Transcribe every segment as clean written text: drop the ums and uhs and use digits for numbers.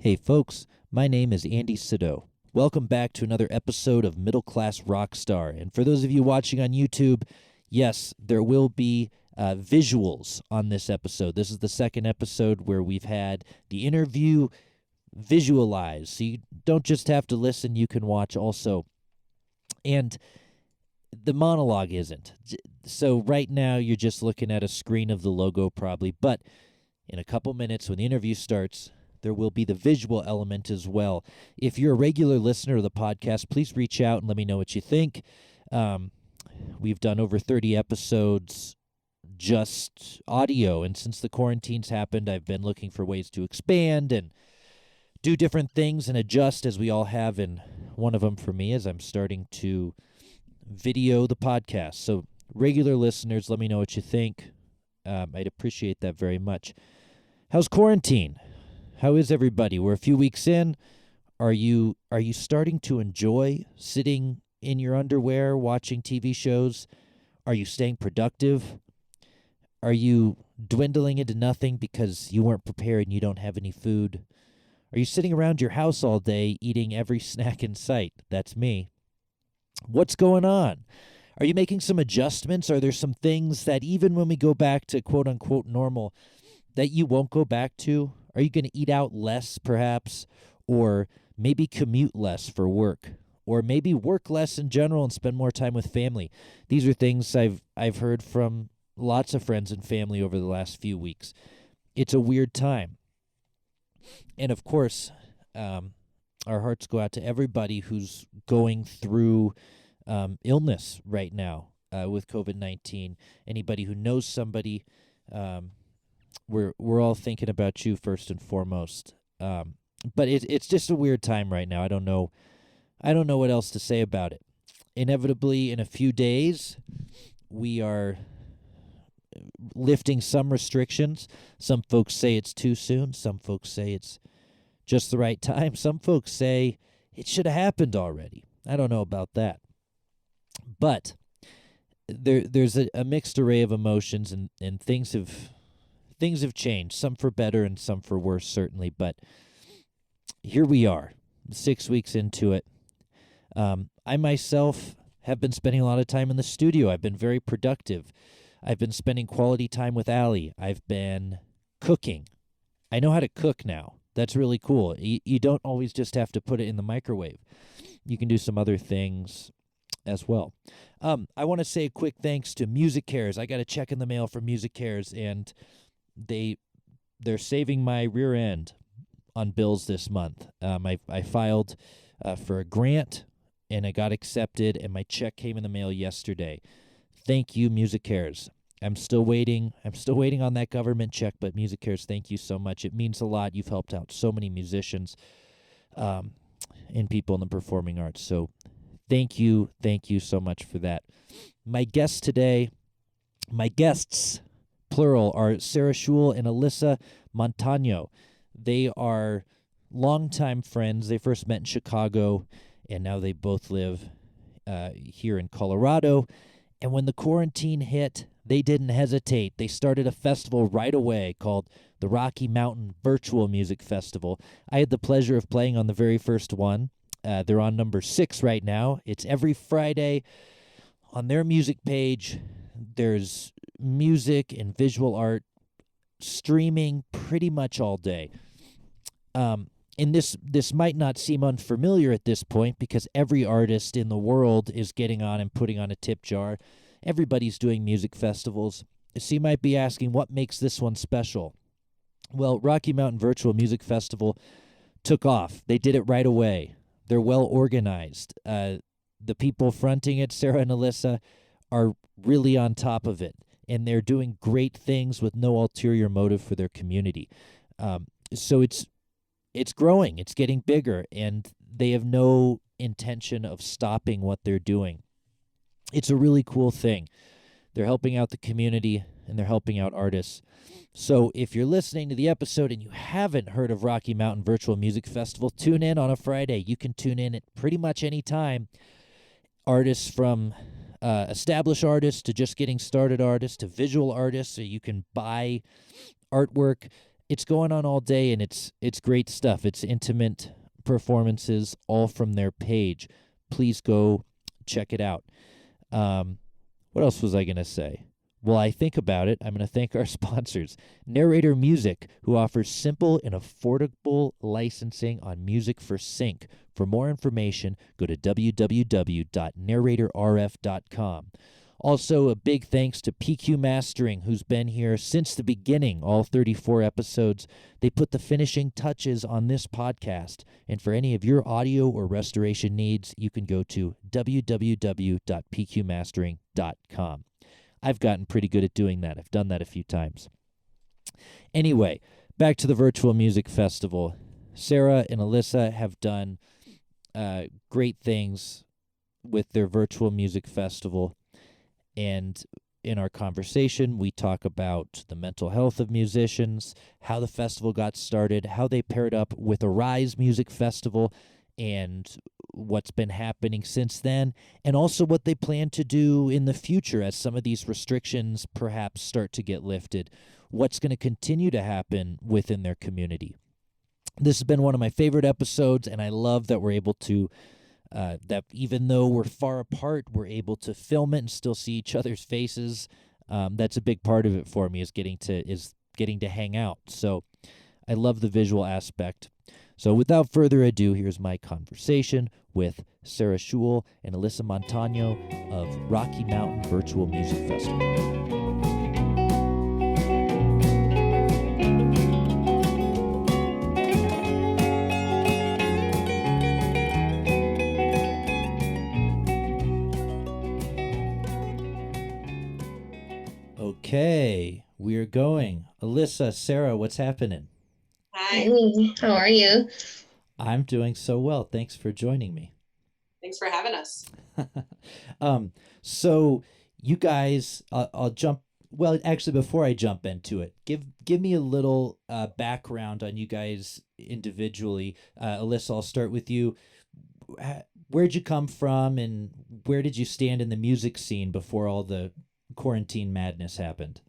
Hey folks, my name is Andy Sydow. Welcome back to another episode of Middle Class Rockstar. And for those of you watching on YouTube, yes, there will be visuals on this episode. This is the second episode where we've had the interview visualized. So you don't just have to listen, you can watch also. And the monologue isn't. So right now you're just looking at a screen of the logo probably. But in a couple minutes when the interview starts, there will be the visual element as well. If you're a regular listener of the podcast, please reach out and let me know what you think. We've done over 30 episodes just audio, and since the quarantines happened, I've been looking for ways to expand and do different things and adjust, as we all have, and one of them for me is I'm starting to video the podcast. So regular listeners, let me know what you think. I'd appreciate that very much. How's quarantine? How is everybody? We're a few weeks in. Are you starting to enjoy sitting in your underwear watching TV shows? Are you staying productive? Are you dwindling into nothing because you weren't prepared and you don't have any food? Are you sitting around your house all day eating every snack in sight? That's me. What's going on? Are you making some adjustments? Are there some things that even when we go back to quote-unquote normal that you won't go back to? Are you going to eat out less, perhaps, or maybe commute less for work, or maybe work less in general and spend more time with family? These are things I've heard from lots of friends and family over the last few weeks. It's a weird time. And, of course, our hearts go out to everybody who's going through illness right now with COVID-19. Anybody who knows somebody, we're all thinking about you first and foremost. But it's just a weird time right now. I don't know what else to say about it. Inevitably, in a few days, we are lifting some restrictions. Some folks say it's too soon. Some folks say it's just the right time. Some folks say it should have happened already. I don't know about that. But there's a mixed array of emotions, and things have changed, some for better and some for worse, certainly. But here we are, 6 weeks into it. I myself have been spending a lot of time in the studio. I've been very productive. I've been spending quality time with Allie. I've been cooking. I know how to cook now. That's really cool. You don't always just have to put it in the microwave. You can do some other things as well. I want to say a quick thanks to Music Cares. I got a check in the mail from Music Cares, and they're saving my rear end on bills this month. I filed for a grant, and I got accepted, and my check came in the mail yesterday. Thank you, Music Cares. I'm still waiting on that government check, but Music Cares, thank you so much. It means a lot. You've helped out so many musicians and people in the performing arts. So thank you so much for that. My guests, plural, are Sarah Shuel and Alyssa Montaño. They are longtime friends. They first met in Chicago, and now they both live here in Colorado. And when the quarantine hit, they didn't hesitate. They started a festival right away called the Rocky Mountain Virtual Music Festival. I had the pleasure of playing on the very first one. They're on number 6 right now. It's every Friday. On their music page, there's music and visual art streaming pretty much all day. And this might not seem unfamiliar at this point because every artist in the world is getting on and putting on a tip jar. Everybody's doing music festivals. So you might be asking, what makes this one special? Well, Rocky Mountain Virtual Music Festival took off. They did it right away. They're well organized. The people fronting it, Sarah and Alyssa, are really on top of it, and they're doing great things with no ulterior motive for their community. So it's growing, it's getting bigger, and they have no intention of stopping what they're doing. It's a really cool thing. They're helping out the community, and they're helping out artists. So if you're listening to the episode and you haven't heard of Rocky Mountain Virtual Music Festival, tune in on a Friday. You can tune in at pretty much any time. Artists from established artists to just getting started artists to visual artists, so you can buy artwork it's going on all day, and it's great stuff. It's intimate performances, all from their page. Please go check it out. What else was I going to say? While I think about it, I'm going to thank our sponsors, Narrator Music, who offers simple and affordable licensing on music for sync. For more information, go to www.narratorrf.com. Also, a big thanks to PQ Mastering, who's been here since the beginning, all 34 episodes. They put the finishing touches on this podcast. And for any of your audio or restoration needs, you can go to www.pqmastering.com. I've gotten pretty good at doing that. I've done that a few times. Anyway, back to the Virtual Music Festival. Sarah and Alyssa have done great things with their Virtual Music Festival. And in our conversation, we talk about the mental health of musicians, how the festival got started, how they paired up with Arise Music Festival, and what's been happening since then, and also what they plan to do in the future as some of these restrictions perhaps start to get lifted. What's going to continue to happen within their community. This has been one of my favorite episodes, and I love that we're able to that even though we're far apart, we're able to film it and still see each other's faces. That's a big part of it for me, is getting to hang out. So I love the visual aspect. So without further ado, here's my conversation with Sarah Shuel and Alyssa Montaño of Rocky Mountain Virtual Music Festival. Okay, we're going. Alyssa, Sarah, what's happening? Hi, how are you? I'm doing so well. Thanks for joining me. Thanks for having us. So you guys, I'll jump. Well, actually, before I jump into it, give me a little background on you guys individually. Alyssa, I'll start with you. Where'd you come from, and where did you stand in the music scene before all the quarantine madness happened?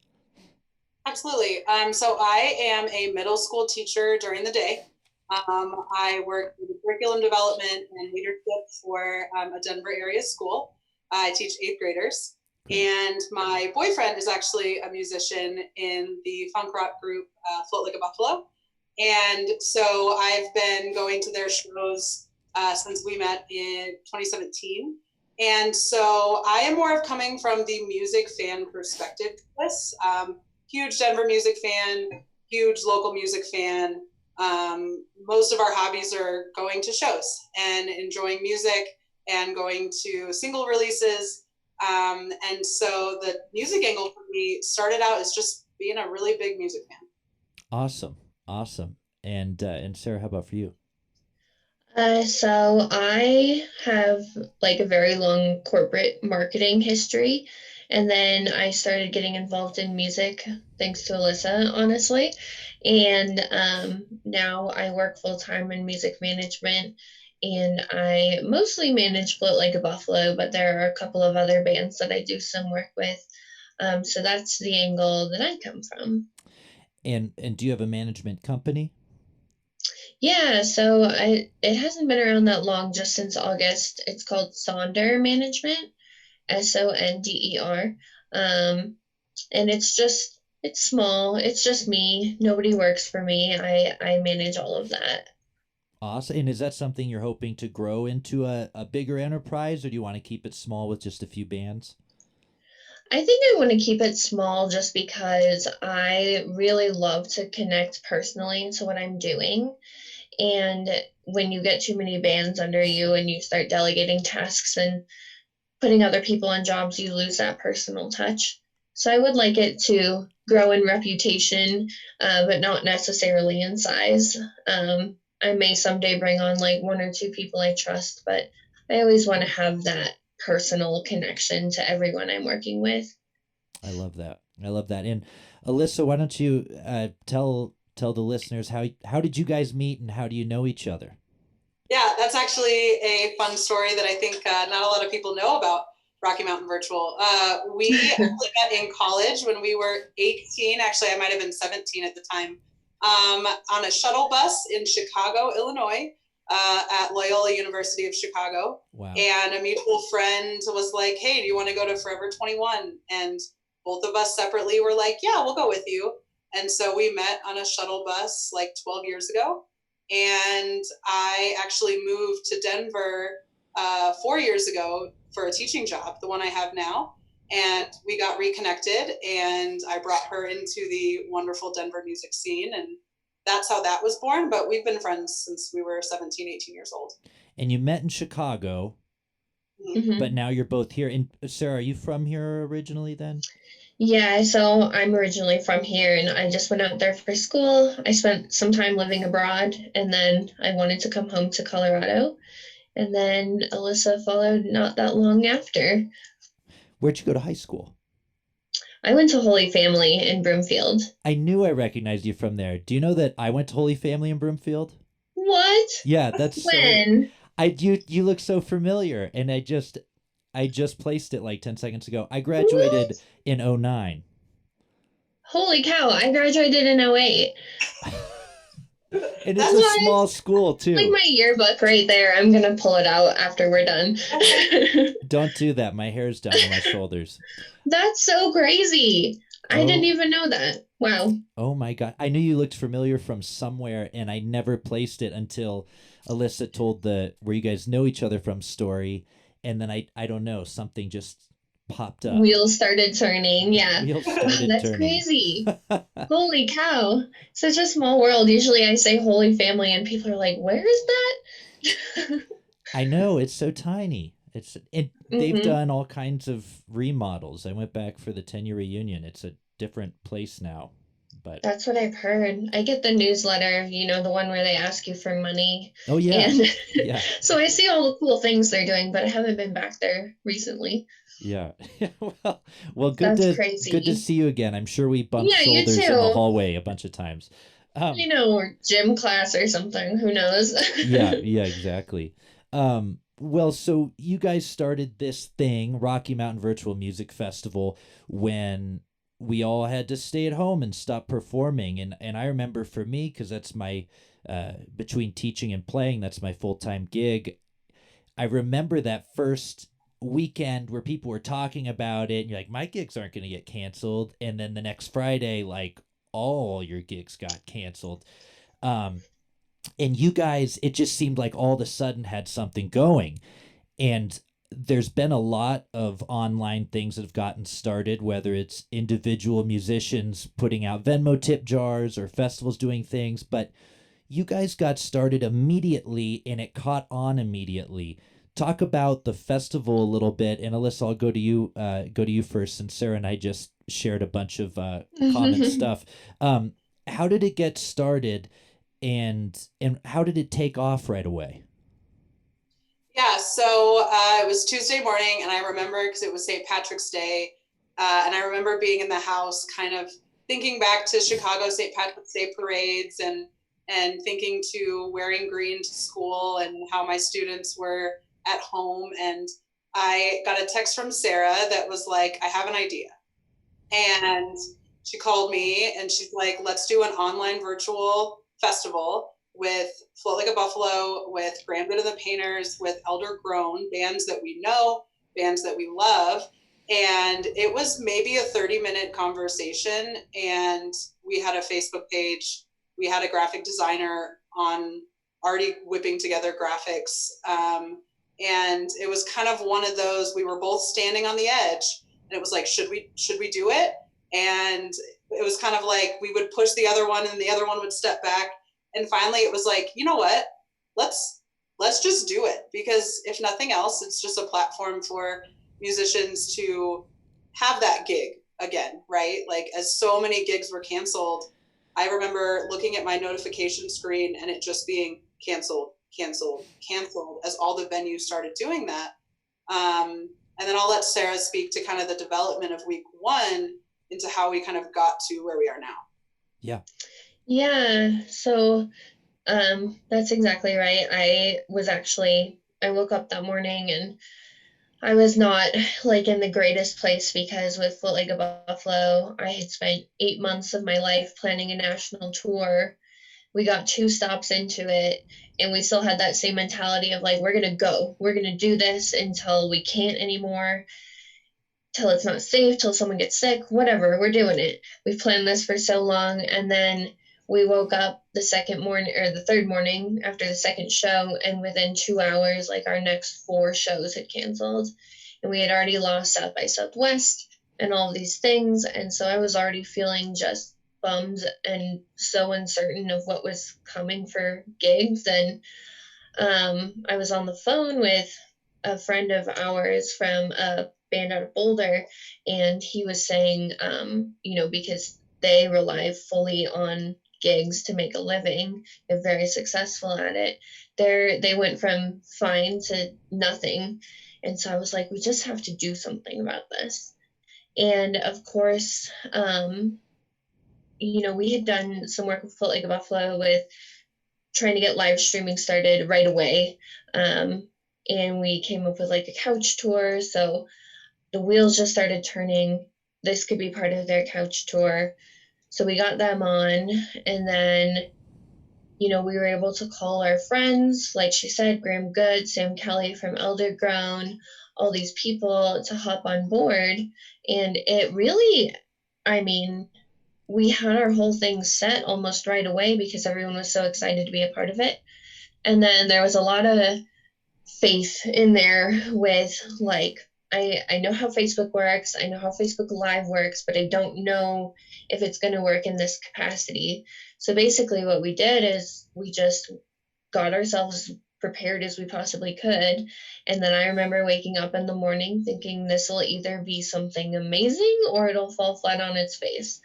Absolutely. So I am a middle school teacher during the day. I work in curriculum development and leadership for a Denver area school. I teach 8th graders. And my boyfriend is actually a musician in the funk rock group Float Like a Buffalo. And so I've been going to their shows since we met in 2017. And so I am more of coming from the music fan perspective to this. Huge Denver music fan, huge local music fan. Most of our hobbies are going to shows and enjoying music and going to single releases. And so the music angle for me started out as just being a really big music fan. Awesome. And Sarah, how about for you? So I have like a very long corporate marketing history, and then I started getting involved in music thanks to Alyssa, honestly. And now I work full time in music management, and I mostly manage Float Like a Buffalo, but there are a couple of other bands that I do some work with. So that's the angle that I come from. And do you have a management company? Yeah, so it hasn't been around that long, just since August. It's called Sonder Management, Sonder. And it's small. It's just me. Nobody works for me. I manage all of that. Awesome. And is that something you're hoping to grow into a bigger enterprise, or do you want to keep it small with just a few bands? I think I want to keep it small just because I really love to connect personally to what I'm doing. And when you get too many bands under you and you start delegating tasks and putting other people in jobs, you lose that personal touch. So I would like it to grow in reputation, but not necessarily in size. I may someday bring on like 1 or 2 people I trust, but I always want to have that personal connection to everyone I'm working with. I love that. And Alyssa, why don't you tell the listeners how did you guys meet, and how do you know each other? Yeah, that's actually a fun story that I think not a lot of people know about Rocky Mountain Virtual. We actually met in college when we were 18. Actually, I might have been 17 at the time. on a shuttle bus in Chicago, Illinois, at Loyola University of Chicago. Wow. And a mutual friend was like, hey, do you want to go to Forever 21? And both of us separately were like, yeah, we'll go with you. And so we met on a shuttle bus like 12 years ago. And I actually moved to Denver 4 years ago for a teaching job, the one I have now. And we got reconnected, and I brought her into the wonderful Denver music scene. And that's how that was born. But we've been friends since we were 17, 18 years old. And you met in Chicago, but now you're both here. And Sarah, are you from here originally then? Yeah, so I'm originally from here, and I just went out there for school. I spent some time living abroad, and then I wanted to come home to Colorado. And then Alyssa followed not that long after. Where'd you go to high school? I went to Holy Family in Broomfield. I knew I recognized you from there. Do you know that I went to Holy Family in Broomfield? What? Yeah, that's when? You look so familiar, and I just placed it like 10 seconds ago. I graduated in 2009. Holy cow, I graduated in 2008. And it's a small school too. Like my yearbook right there. I'm gonna pull it out after we're done. Don't do that. My hair's down on my shoulders. That's so crazy. I didn't even know that. Wow. Oh my God. I knew you looked familiar from somewhere, and I never placed it until Alyssa told the where you guys know each other from story. And then I don't know, something just popped up. Wheels started turning. Yeah. Wheels started That's turning. crazy. Holy cow. Such a small world. Usually I say Holy Family and people are like, where is that? I know, it's so tiny. They've done all kinds of remodels. I went back for the 10-year reunion. It's a different place now. But that's what I've heard. I get the newsletter, the one where they ask you for money. Oh yeah. And yeah. So I see all the cool things they're doing, but I haven't been back there recently. Yeah. well, good to see you again. I'm sure we bumped shoulders in the hallway a bunch of times. Or gym class or something. Who knows? yeah, exactly. Well, so you guys started this thing, Rocky Mountain Virtual Music Festival, when we all had to stay at home and stop performing. And I remember for me, because that's my, between teaching and playing, that's my full-time gig. I remember that first weekend where people were talking about it, and you're like, my gigs aren't going to get canceled. And then the next Friday, like, all your gigs got canceled. And you guys, it just seemed like all of a sudden had something going. And there's been a lot of online things that have gotten started, whether it's individual musicians putting out Venmo tip jars or festivals doing things. But you guys got started immediately, and it caught on immediately. Talk about the festival a little bit. And Alyssa, I'll go to you first, since Sarah and I just shared a bunch of common stuff. How did it get started? And how did it take off right away? Yeah, so it was Tuesday morning, and I remember because it was St. Patrick's Day, and I remember being in the house kind of thinking back to Chicago St. Patrick's Day parades and thinking to wearing green to school and how my students were at home. And I got a text from Sarah that was like, I have an idea. And she called me and she's like, let's do an online virtual festival with Float Like a Buffalo, with Grambit and the Painters, with Elder Grown, bands that we know, bands that we love. And it was maybe a 30-minute conversation. And we had a Facebook page. We had a graphic designer on already whipping together graphics. And it was kind of one of those, we were both standing on the edge. And it was like, should we do it? And it was kind of like we would push the other one and the other one would step back. And finally it was like, you know what, let's just do it. Because if nothing else, it's just a platform for musicians to have that gig again, right? Like, as so many gigs were canceled, I remember looking at my notification screen and it just being canceled as all the venues started doing that. And then I'll let Sarah speak to kind of the development of week one into how we kind of got to where we are now. Yeah. Yeah. So that's exactly right. I woke up that morning and I was not like in the greatest place because with Foot Like a Buffalo, I had spent 8 months of my life planning a national tour. We got 2 stops into it, and we still had that same mentality of like, we're going to go. We're going to do this until we can't anymore, till it's not safe, till someone gets sick, whatever, we're doing it. We've planned this for so long. And then we woke up the second morning or the third morning after the second show, and within 2 hours, like our next 4 shows had canceled. And we had already lost South by Southwest and all of these things. And so I was already feeling just bummed and so uncertain of what was coming for gigs. And I was on the phone with a friend of ours from a band out of Boulder, and he was saying, because they rely fully on gigs to make a living, they're very successful at it. They went from fine to nothing, and so I was like, we just have to do something about this. And of course, we had done some work with Foot Like a Buffalo with trying to get live streaming started right away. And we came up with like a couch tour. So the wheels just started turning. This could be part of their couch tour. So we got them on. And then, we were able to call our friends, like she said, Graham Good, Sam Kelly from Eldergrown, all these people to hop on board. And it really, I mean, we had our whole thing set almost right away because everyone was so excited to be a part of it. And then there was a lot of faith in there with like, I know how Facebook works, I know how Facebook Live works, but I don't know if it's going to work in this capacity. So basically what we did is we just got ourselves prepared as we possibly could. And then I remember waking up in the morning thinking this will either be something amazing or it'll fall flat on its face.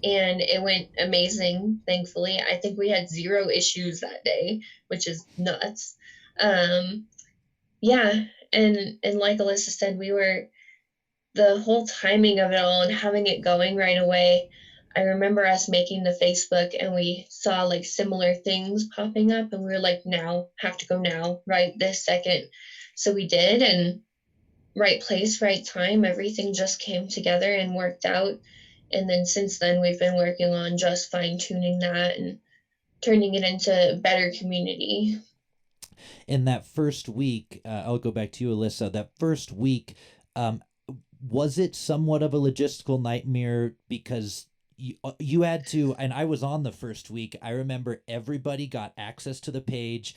And it went amazing, thankfully. I think we had 0 issues that day, which is nuts. Yeah, and like Alyssa said, the whole timing of it all and having it going right away. I remember us making the Facebook and we saw like similar things popping up, and we were like, now, have to go now, right this second. So we did, and right place, right time, everything just came together and worked out. And then since then, we've been working on just fine tuning that and turning it into better community. In that first week, I'll go back to you, Alyssa. That first week, um, was it somewhat of a logistical nightmare because you had to, and I was on the first week. I remember everybody got access to the page,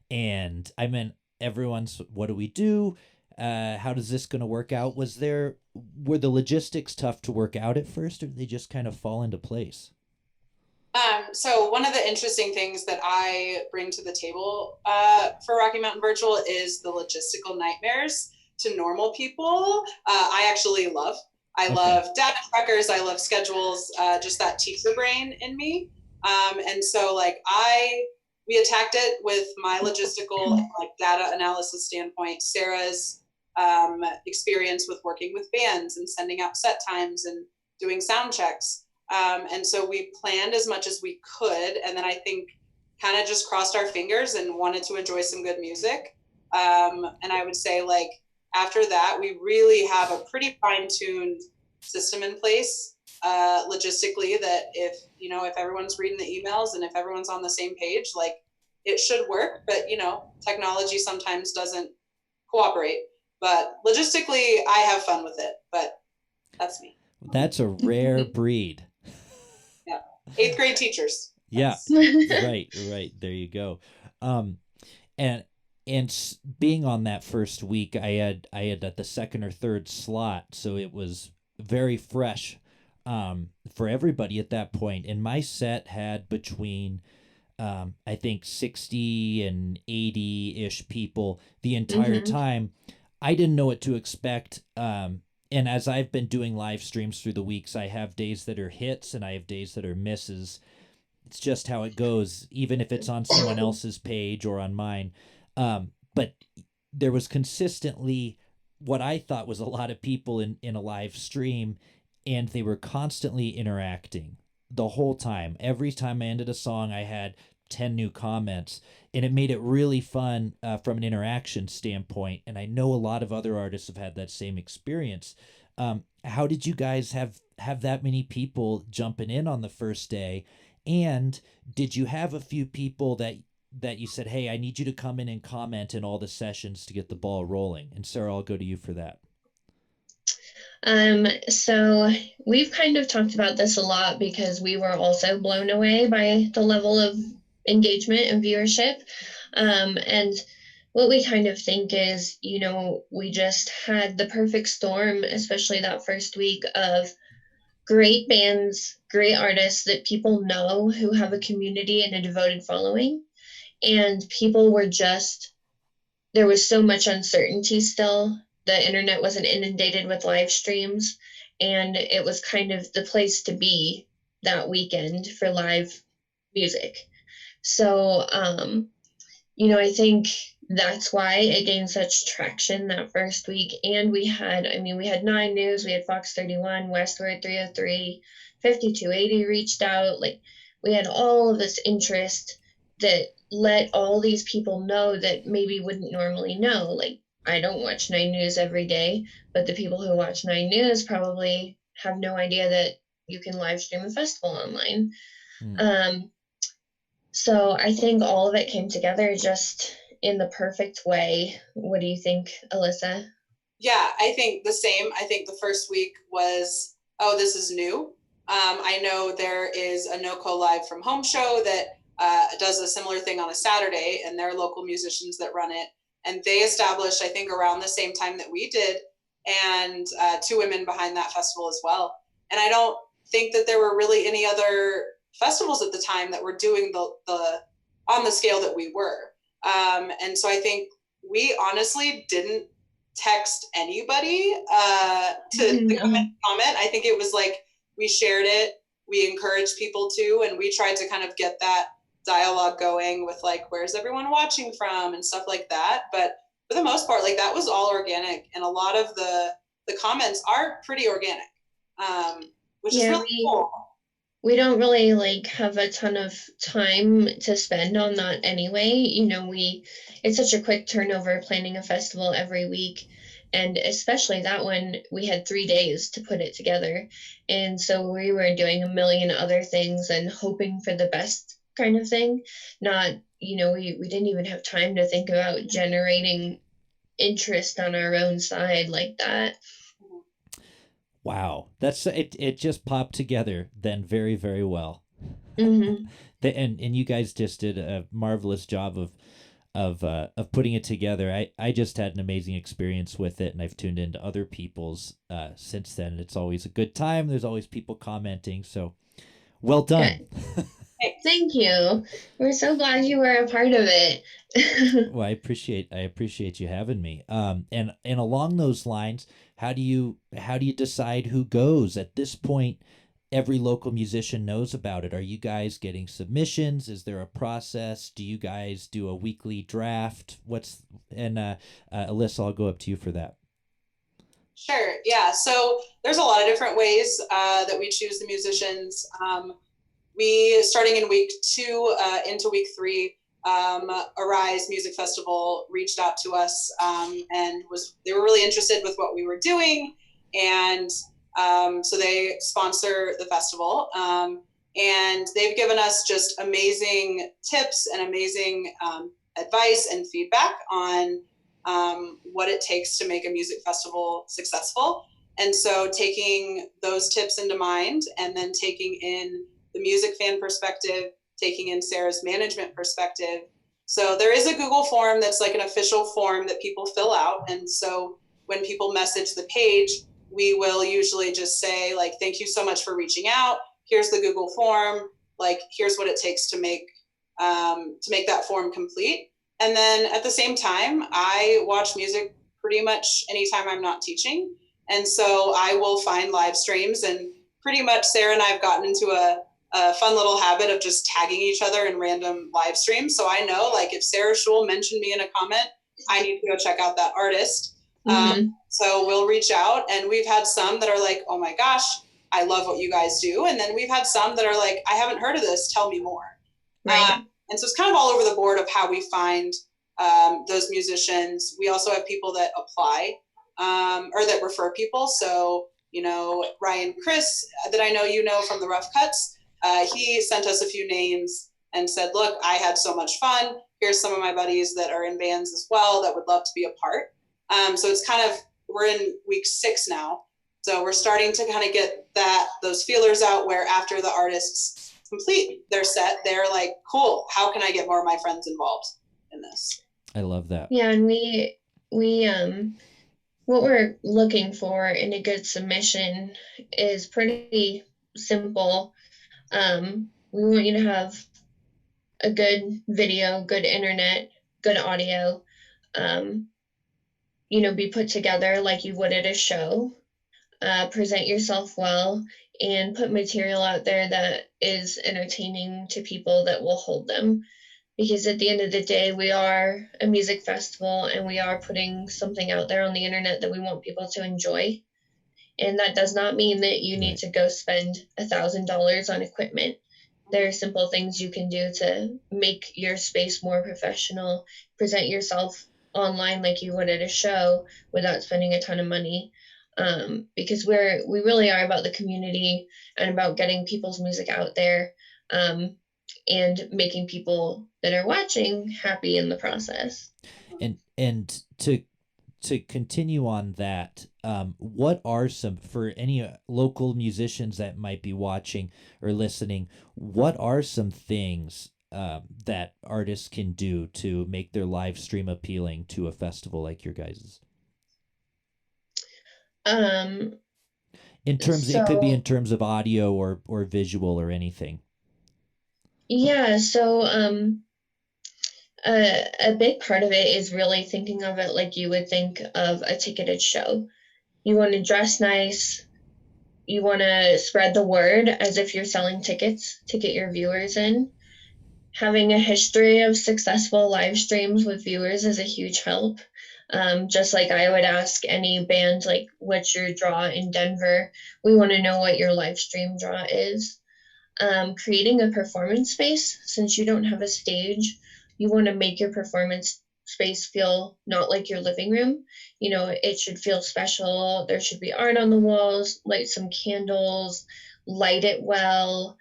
and I mean, everyone's, what do we do? How does this going to work out? Were the logistics tough to work out at first, or did they just kind of fall into place? So one of the interesting things that I bring to the table for Rocky Mountain Virtual is the logistical nightmares to normal people. I actually love. I love data trackers. I love schedules. Just that teacher brain in me. And so we attacked it with my logistical like data analysis standpoint. Sarah's experience with working with bands and sending out set times and doing sound checks. And so we planned as much as we could. And then I think kind of just crossed our fingers and wanted to enjoy some good music. And I would say after that, we really have a pretty fine-tuned system in place logistically that if everyone's reading the emails and if everyone's on the same page, it should work. But, technology sometimes doesn't cooperate. But logistically, I have fun with it. But that's me. That's a rare breed. Yeah. 8th grade teachers. Yeah. Right. There you go. And being on that first week, I had at the second or third slot, so it was very fresh for everybody at that point. And my set had between I think 60 and 80-ish people the entire time. I didn't know what to expect. And as I've been doing live streams through the weeks, I have days that are hits and I have days that are misses. It's just how it goes, even if it's on someone else's page or on mine. But there was consistently what I thought was a lot of people in a live stream, and they were constantly interacting the whole time. Every time I ended a song, I had 10 new comments, and it made it really fun from an interaction standpoint. And I know a lot of other artists have had that same experience. How did you guys have that many people jumping in on the first day? And did you have a few people that you said, hey, I need you to come in and comment in all the sessions to get the ball rolling? And Sarah, I'll go to you for that. So we've kind of talked about this a lot because we were also blown away by the level of engagement and viewership. And what we kind of think is, we just had the perfect storm, especially that first week, of great bands, great artists that people know who have a community and a devoted following. And people were there was so much uncertainty still. The internet wasn't inundated with live streams, and it was kind of the place to be that weekend for live music. So, I think that's why it gained such traction that first week. And we had 9 News, we had Fox 31, Westward 303, 5280 reached out. Like, we had all of this interest that let all these people know that maybe wouldn't normally know. Like, I don't watch 9 News every day, but the people who watch 9 News probably have no idea that you can live stream a festival online. So I think all of it came together just in the perfect way. What do you think, Alyssa? Yeah, I think the same. I think the first week was, oh, this is new. I know there is a NoCo Live from Home show that does a similar thing on a Saturday, and there are local musicians that run it. And they established, I think, around the same time that we did, and 2 women behind that festival as well. And I don't think that there were really any other festivals at the time that were doing the on the scale that we were. And so I think we honestly didn't text anybody to comment. I think it was like we shared it, we encouraged people to, and we tried to kind of get that dialogue going with like, where's everyone watching from and stuff like that. But for the most part, like, that was all organic, and a lot of the comments are pretty organic, which is really cool. We don't really have a ton of time to spend on that anyway. It's such a quick turnover planning a festival every week, and especially that one, we had 3 days to put it together. And so we were doing a million other things and hoping for the best kind of thing. Not, we didn't even have time to think about generating interest on our own side like that. Wow, that's it. It just popped together then very, very well. Mm-hmm. And you guys just did a marvelous job of putting it together. I just had an amazing experience with it, and I've tuned into other people's since then. And it's always a good time. There's always people commenting. So, well done. Thank you. We're so glad you were a part of it. Well, I appreciate you having me. And along those lines, how do you decide who goes? At this point, every local musician knows about it. Are you guys getting submissions? Is there a process? Do you guys do a weekly draft? Alyssa, I'll go up to you for that. Sure. Yeah. So there's a lot of different ways that we choose the musicians. We, starting in week 2 into week 3, Arise Music Festival reached out to us and they were really interested with what we were doing, and so they sponsor the festival, and they've given us just amazing tips and amazing advice and feedback on what it takes to make a music festival successful. And so taking those tips into mind, and then taking in the music fan perspective, taking in Sarah's management perspective. So there is a Google form that's like an official form that people fill out. And so when people message the page, we will usually just say, like, thank you so much for reaching out. Here's the Google form. Like, here's what it takes to make that form complete. And then at the same time, I watch music pretty much anytime I'm not teaching. And so I will find live streams, and pretty much Sarah and I have gotten into a fun little habit of just tagging each other in random live streams. So I know, like, if Sarah Shuel mentioned me in a comment, I need to go check out that artist. So we'll reach out, and we've had some that are like, oh my gosh, I love what you guys do. And then we've had some that are like, I haven't heard of this, tell me more. Right. And so it's kind of all over the board of how we find those musicians. We also have people that apply or that refer people. So, you know, Ryan Chris, that I know you know from the Rough Cuts, he sent us a few names and said, look, I had so much fun. Here's some of my buddies that are in bands as well that would love to be a part. So it's kind of, we're in week 6 now. So we're starting to kind of get those feelers out where after the artists complete their set, they're like, cool, how can I get more of my friends involved in this? I love that. Yeah, and we what we're looking for in a good submission is pretty simple. We want you to have a good video, good internet, good audio, you know, be put together like you would at a show, present yourself well, and put material out there that is entertaining to people that will hold them. Because at the end of the day, we are a music festival and we are putting something out there on the internet that we want people to enjoy. And that does not mean that you need to go spend $1,000 on equipment. There are simple things you can do to make your space more professional, present yourself online like you would at a show without spending a ton of money. Because we really are about the community and about getting people's music out there. And making people that are watching happy in the process. And to continue on that, what are some, for any local musicians that might be watching or listening, what are some things that artists can do to make their live stream appealing to a festival like your guys's? In terms, it could be in terms of audio or visual or anything. Yeah, so a big part of it is really thinking of it like you would think of a ticketed show. You want to dress nice. You want to spread the word as if you're selling tickets to get your viewers in. Having a history of successful live streams with viewers is a huge help. Just like I would ask any band, like, what's your draw in Denver? We want to know what your live stream draw is. Creating a performance space, since you don't have a stage, you want to make your performance space feel not like your living room. You know, it should feel special. There should be art on the walls, light some candles, light it well,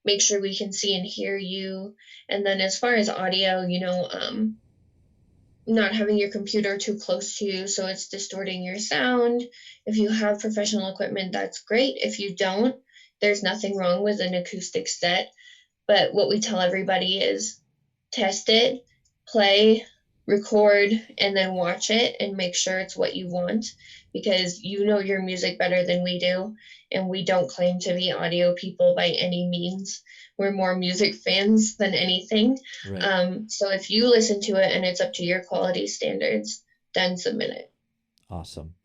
make sure we can see and hear you. And then as far as audio, you know, not having your computer too close to you so it's distorting your sound. If you have professional equipment, that's great. If you don't, there's nothing wrong with an acoustic set. But what we tell everybody is test it, play, record, and then watch it and make sure it's what you want, because you know your music better than we do. And we don't claim to be audio people by any means. We're more music fans than anything. Right. So if you listen to it and it's up to your quality standards, then submit it. Awesome.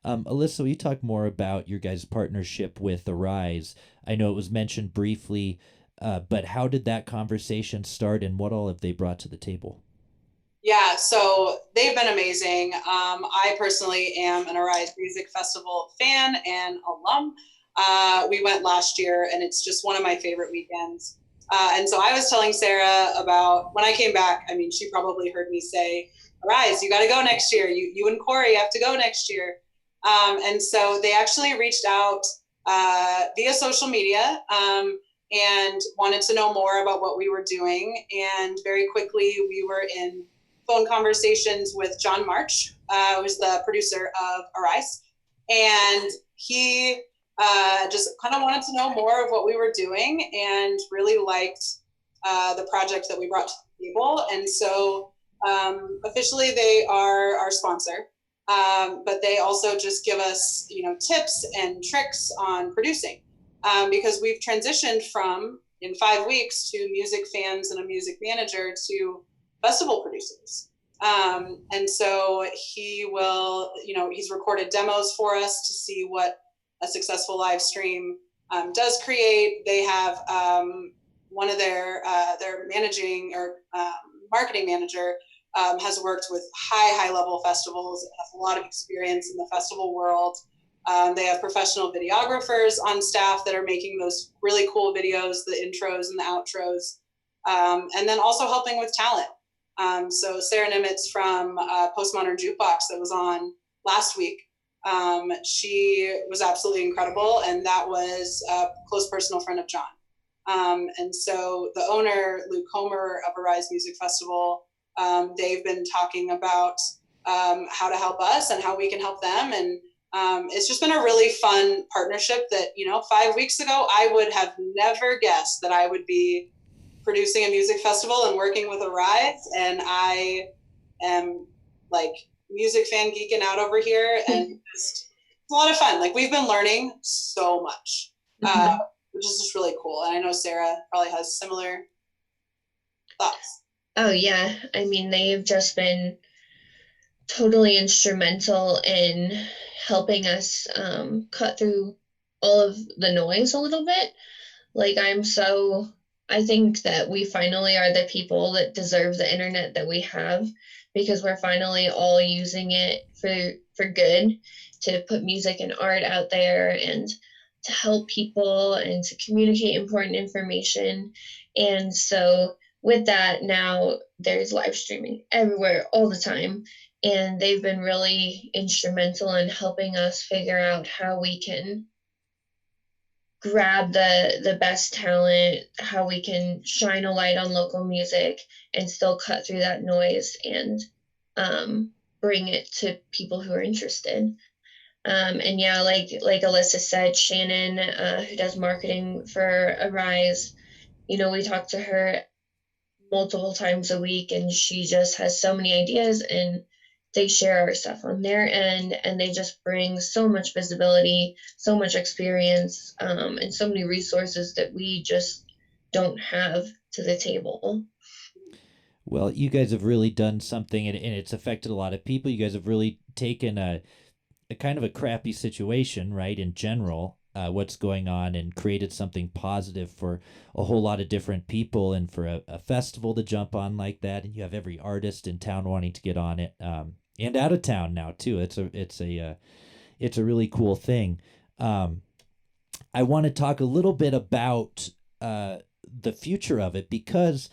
Alyssa, will you talk more about your guys' partnership with Arise? I know it was mentioned briefly, but how did that conversation start and what all have they brought to the table? Yeah, so they've been amazing. I personally am an Arise Music Festival fan and alum. We went last year and it's just one of my favorite weekends. And so I was telling Sarah about when I came back, I mean, she probably heard me say, Arise, you got to go next year. You and Corey have to go next year. And so they actually reached out via social media and wanted to know more about what we were doing. And very quickly, we were in phone conversations with John March, who's the producer of Arise. And he just kind of wanted to know more of what we were doing and really liked the project that we brought to the table. And so officially they are our sponsor. But they also just give us, you know, tips and tricks on producing, because we've transitioned from, in 5 weeks, to music fans and a music manager to festival producers. And so he will, you know, he's recorded demos for us to see what a successful live stream does create. They have one of their managing or marketing manager has worked with high level festivals, has a lot of experience in the festival world. They have professional videographers on staff that are making those really cool videos, the intros and the outros. and then also helping with talent. So Sarah Nimitz from Postmodern Jukebox that was on last week, she was absolutely incredible, and that was a close personal friend of John. And so the owner, Luke Homer of Arise Music Festival, they've been talking about how to help us and how we can help them. And it's just been a really fun partnership that, 5 weeks ago, I would have never guessed that I would be producing a music festival and working with Arise. And I am like music fan geeking out over here, and it's a lot of fun. Like, we've been learning so much, which is just really cool. And I know Sarah probably has similar thoughts. Oh yeah, I mean, they've just been totally instrumental in helping us cut through all of the noise a little bit. Like, I think that we finally are the people that deserve the internet that we have, because we're finally all using it for good, to put music and art out there and to help people and to communicate important information. And so with that, now there's live streaming everywhere all the time. And they've been really instrumental in helping us figure out how we can grab the best talent, how we can shine a light on local music and still cut through that noise and bring it to people who are interested. And yeah, like Alyssa said, Shannon, who does marketing for Arise, we talk to her multiple times a week, and she just has so many ideas, and they share our stuff on their end, and they just bring so much visibility, so much experience, and so many resources that we just don't have to the table. Well, you guys have really done something, and it's affected a lot of people. You guys have really taken a kind of a crappy situation, right, in general, what's going on, and created something positive for a whole lot of different people, and for a festival to jump on like that, and you have every artist in town wanting to get on it, and out of town now too. It's a really cool thing. I want to talk a little bit about the future of it, because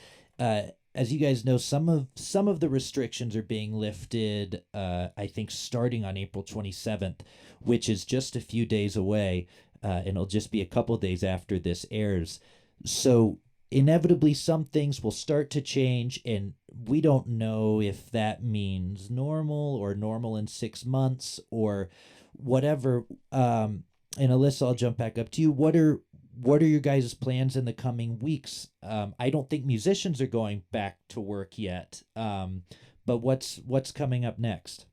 as you guys know, some of the restrictions are being lifted, I think starting on April 27th, which is just a few days away, and it'll just be a couple days after this airs. So inevitably some things will start to change, and we don't know if that means normal or normal in 6 months or whatever. And Alyssa, I'll jump back up to you. What are your guys' plans in the coming weeks? I don't think musicians are going back to work yet, but what's coming up next?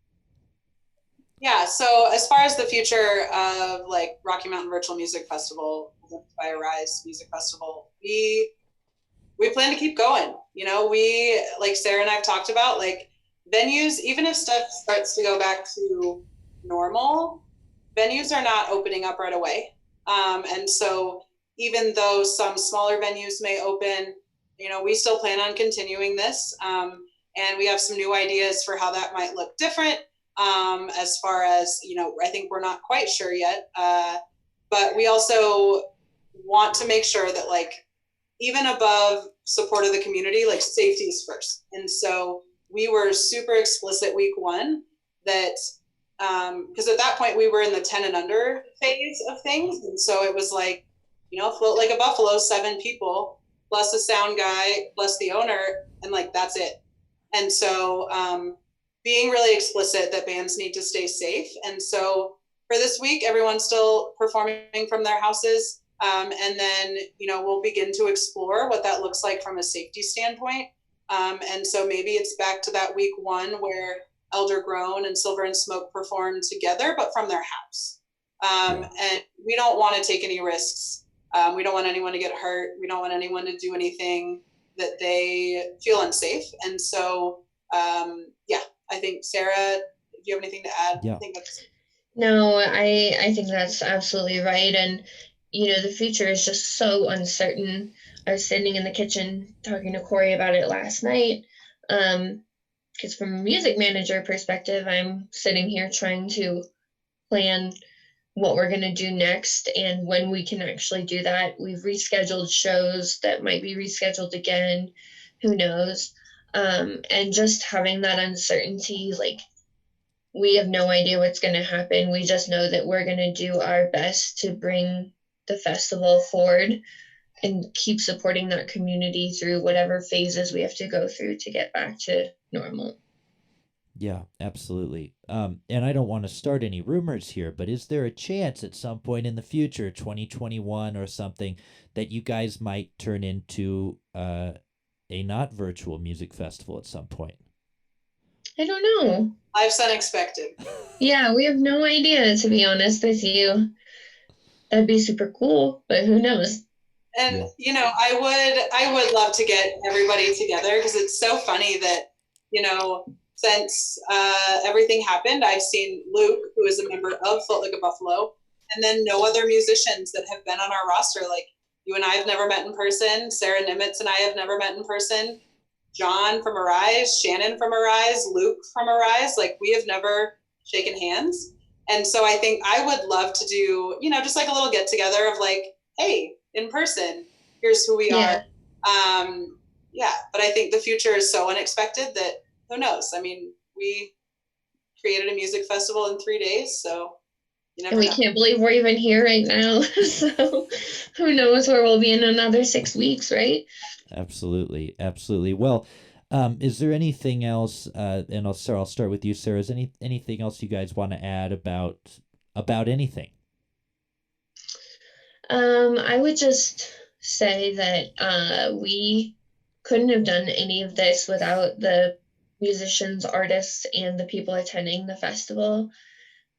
Yeah, so as far as the future of like Rocky Mountain Virtual Music Festival by Arise Music Festival, we plan to keep going. We, like Sarah and I've talked about, like, venues, even if stuff starts to go back to normal, venues are not opening up right away. And so even though some smaller venues may open, we still plan on continuing this. And we have some new ideas for how that might look different. As far as, I think we're not quite sure yet. But we also want to make sure that, like, even above support of the community, like, safety is first. And so we were super explicit week one that, because at that point we were in the 10 and under phase of things. And so it was like, float like a buffalo, 7 people, plus a sound guy, plus the owner, and like, that's it. And so being really explicit that bands need to stay safe. And so for this week, everyone's still performing from their houses. And then, we'll begin to explore what that looks like from a safety standpoint. And so maybe it's back to that week one where Elder Grown and Silver and Smoke perform together, but from their house. And we don't want to take any risks. We don't want anyone to get hurt. We don't want anyone to do anything that they feel unsafe. And so, I think, Sarah, do you have anything to add? Yeah. No, I think that's absolutely right. And, the future is just so uncertain. I was sitting in the kitchen talking to Corey about it last night. Because from a music manager perspective, I'm sitting here trying to plan what we're going to do next and when we can actually do that. We've rescheduled shows that might be rescheduled again, who knows. And just having that uncertainty, like, we have no idea what's going to happen. We just know that we're going to do our best to bring the festival forward and keep supporting that community through whatever phases we have to go through to get back to normal. Yeah, absolutely. And I don't want to start any rumors here, but is there a chance at some point in the future, 2021 or something, that you guys might turn into a not virtual music festival at some point? I don't know. Life's unexpected. Yeah, we have no idea, to be honest with you. That'd be super cool, but who knows? And I would love to get everybody together, because it's so funny that, since everything happened, I've seen Luke, who is a member of Float Like a Buffalo, and then no other musicians that have been on our roster. Like, you and I have never met in person. Sarah Nimitz and I have never met in person. John from Arise, Shannon from Arise, Luke from Arise. Like, we have never shaken hands. And so I think I would love to do, just like a little get together of like, hey, in person, here's who we are. But I think the future is so unexpected that who knows? I mean, we created a music festival in 3 days, so you never know. We can't believe we're even here right now. So who knows where we'll be in another 6 weeks, right? Absolutely. Absolutely. Well, is there anything else, and I'll start with you, Sarah, is anything else you guys want to add about anything? I would just say that we couldn't have done any of this without the musicians, artists, and the people attending the festival.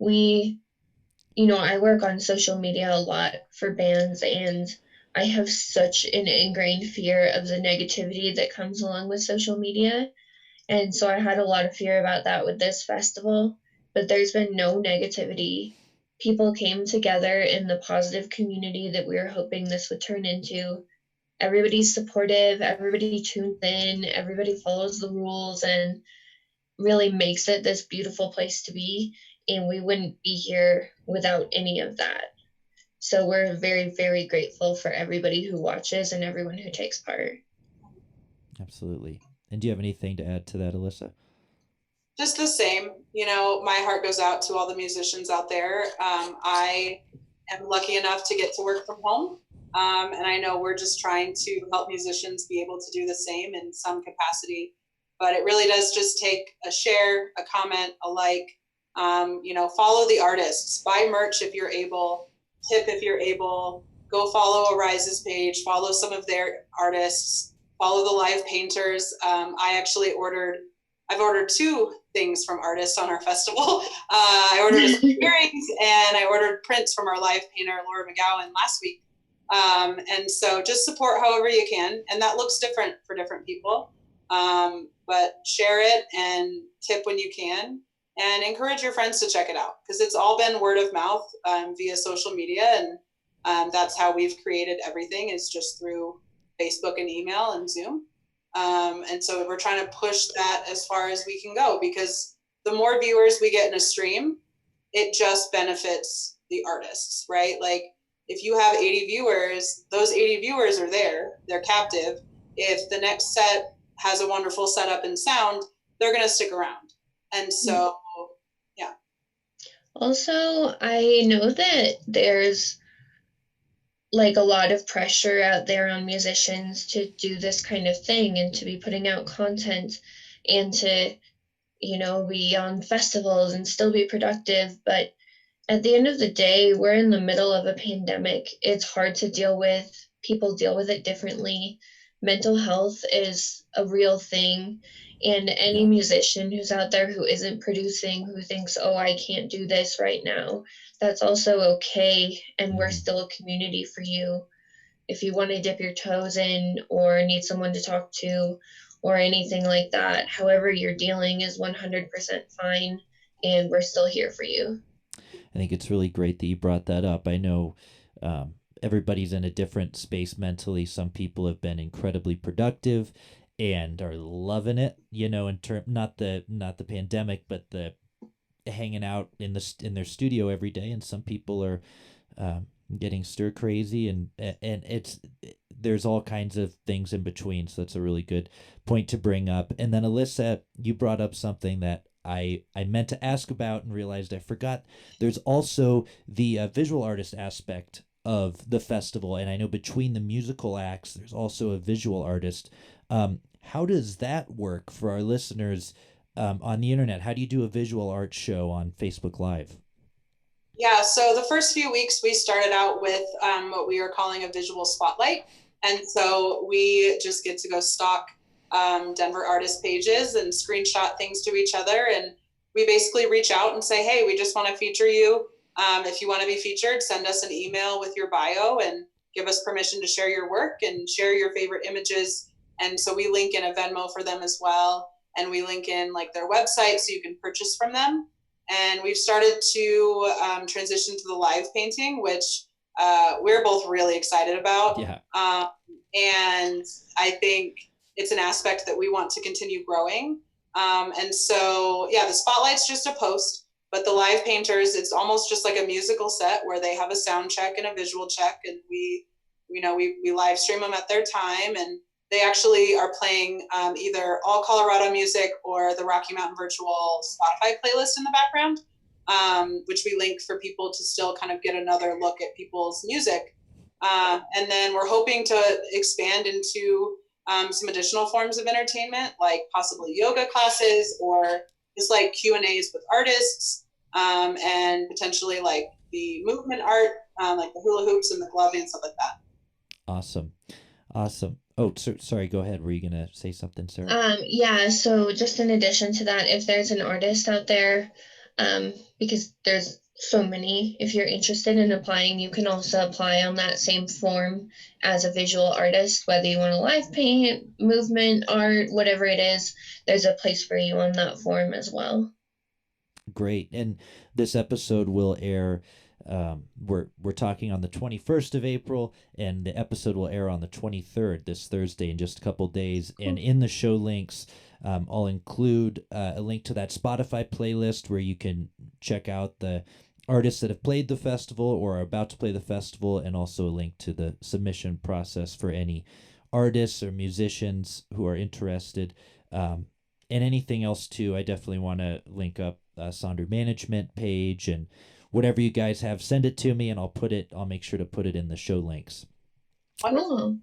I work on social media a lot for bands, and I have such an ingrained fear of the negativity that comes along with social media. And so I had a lot of fear about that with this festival, but there's been no negativity. People came together in the positive community that we were hoping this would turn into. Everybody's supportive, everybody tunes in, everybody follows the rules, and really makes it this beautiful place to be. And we wouldn't be here without any of that. So we're very, very grateful for everybody who watches and everyone who takes part. Absolutely. And do you have anything to add to that, Alyssa? Just the same. My heart goes out to all the musicians out there. I am lucky enough to get to work from home. And I know we're just trying to help musicians be able to do the same in some capacity. But it really does just take a share, a comment, a like. Follow the artists, buy merch if you're able, tip if you're able, go follow Arise's page, follow some of their artists, follow the live painters. I've ordered 2 things from artists on our festival. I ordered earrings and I ordered prints from our live painter, Laura McGowan, last week. And so just support however you can. And that looks different for different people. But share it and tip when you can. And encourage your friends to check it out, because it's all been word of mouth via social media. And that's how we've created everything, is just through Facebook and email and Zoom. And so we're trying to push that as far as we can go, because the more viewers we get in a stream, it just benefits the artists, right? Like, if you have 80 viewers, those 80 viewers are there, they're captive. If the next set has a wonderful setup and sound, they're going to stick around. And so, yeah. Also, I know that there's like a lot of pressure out there on musicians to do this kind of thing and to be putting out content and to, be on festivals and still be productive. But at the end of the day, we're in the middle of a pandemic. It's hard to deal with. People deal with it differently. Mental health is a real thing. And any musician who's out there who isn't producing, who thinks, oh, I can't do this right now, that's also okay. And we're still a community for you. If you want to dip your toes in or need someone to talk to or anything like that, however you're dealing is 100% fine. And we're still here for you. I think it's really great that you brought that up. I know everybody's in a different space mentally. Some people have been incredibly productive and are loving it, in term not the pandemic, but the hanging out in their studio every day, and some people are getting stir crazy, and there's all kinds of things in between. So that's a really good point to bring up. And then Alyssa, you brought up something that I meant to ask about and realized I forgot. There's also the visual artist aspect of the festival, and I know between the musical acts, there's also a visual artist. How does that work for our listeners on the internet? How do you do a visual art show on Facebook Live? Yeah, so the first few weeks we started out with what we are calling a visual spotlight. And so we just get to go stalk Denver artist pages and screenshot things to each other. And we basically reach out and say, hey, we just want to feature you. If you want to be featured, send us an email with your bio and give us permission to share your work and share your favorite images. And so we link in a Venmo for them as well. And we link in like their website so you can purchase from them. And we've started to transition to the live painting, which we're both really excited about. Yeah. And I think it's an aspect that we want to continue growing. And so, yeah, the spotlight's just a post, but the live painters, it's almost just like a musical set where they have a sound check and a visual check, and we live stream them at their time, and they actually are playing either all Colorado music or the Rocky Mountain Virtual Spotify playlist in the background, which we link for people to still kind of get another look at people's music. And then we're hoping to expand into some additional forms of entertainment, like possibly yoga classes or just like Q&As with artists, and potentially like the movement art, like the hula hoops and the gloving and stuff like that. Awesome. Oh, sorry, go ahead. Were you going to say something, Sarah? Yeah, so just in addition to that, if there's an artist out there, because there's so many, if you're interested in applying, you can also apply on that same form as a visual artist, whether you want to live paint, movement, art, whatever it is, there's a place for you on that form as well. Great. And this episode will air, we're talking on the 21st of April, and the episode will air on the 23rd, this Thursday, in just a couple days. And in the show links, I'll include a link to that Spotify playlist where you can check out the artists that have played the festival or are about to play the festival, and also a link to the submission process for any artists or musicians who are interested. And anything else too, I definitely want to link up Sonder Management page, and whatever you guys have, send it to me and I'll make sure to put it in the show links. Cool.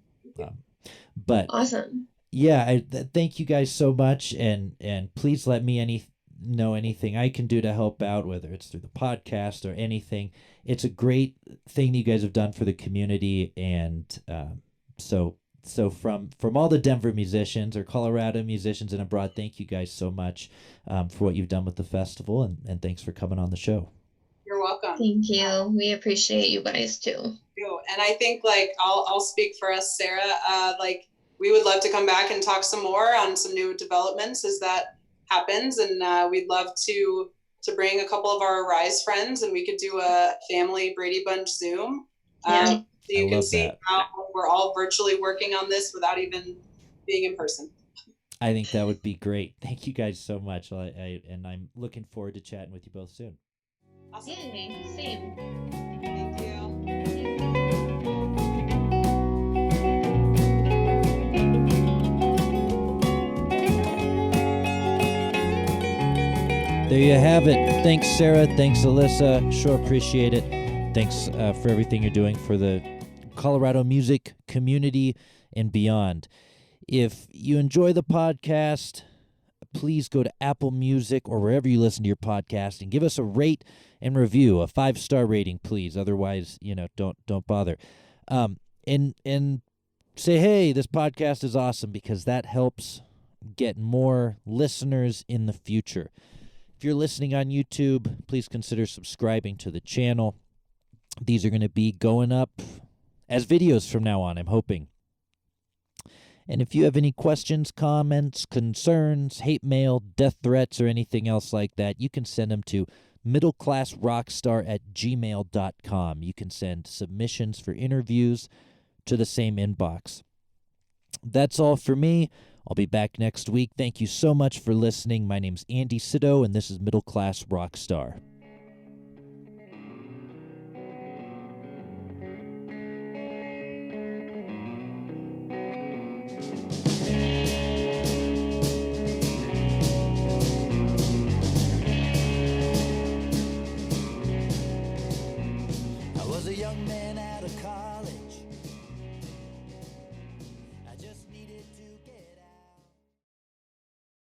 But awesome. Yeah, thank you guys so much, and please let me know anything I can do to help out, whether it's through the podcast or anything. It's a great thing that you guys have done for the community, and so from all the Denver musicians or Colorado musicians and abroad, thank you guys so much for what you've done with the festival, and thanks for coming on the show. You're welcome. Thank you. We appreciate you guys too. And I think like I'll speak for us, Sarah. Like we would love to come back and talk some more on some new developments as that happens, and we'd love to bring a couple of our Rise friends, and we could do a family Brady Bunch Zoom. So you can see how we're all virtually working on this without even being in person. I think that would be great. Thank you guys so much. And I'm looking forward to chatting with you both soon. Awesome. Yay, same. Thank you. There you have it. Thanks, Sarah. Thanks, Alyssa. Sure appreciate it. Thanks for everything you're doing for the Colorado music community and beyond. If you enjoy the podcast, please go to Apple Music or wherever you listen to your podcast and give us a rate and review, a 5-star rating, please. Otherwise, don't bother. And say, hey, this podcast is awesome, because that helps get more listeners in the future. If you're listening on YouTube, please consider subscribing to the channel. These are going to be going up as videos from now on, I'm hoping. And if you have any questions, comments, concerns, hate mail, death threats, or anything else like that, you can send them to middleclassrockstar@gmail.com. You can send submissions for interviews to the same inbox. That's all for me. I'll be back next week. Thank you so much for listening. My name's Andy Sydow, and this is Middle Class Rockstar. I was a young man at a car.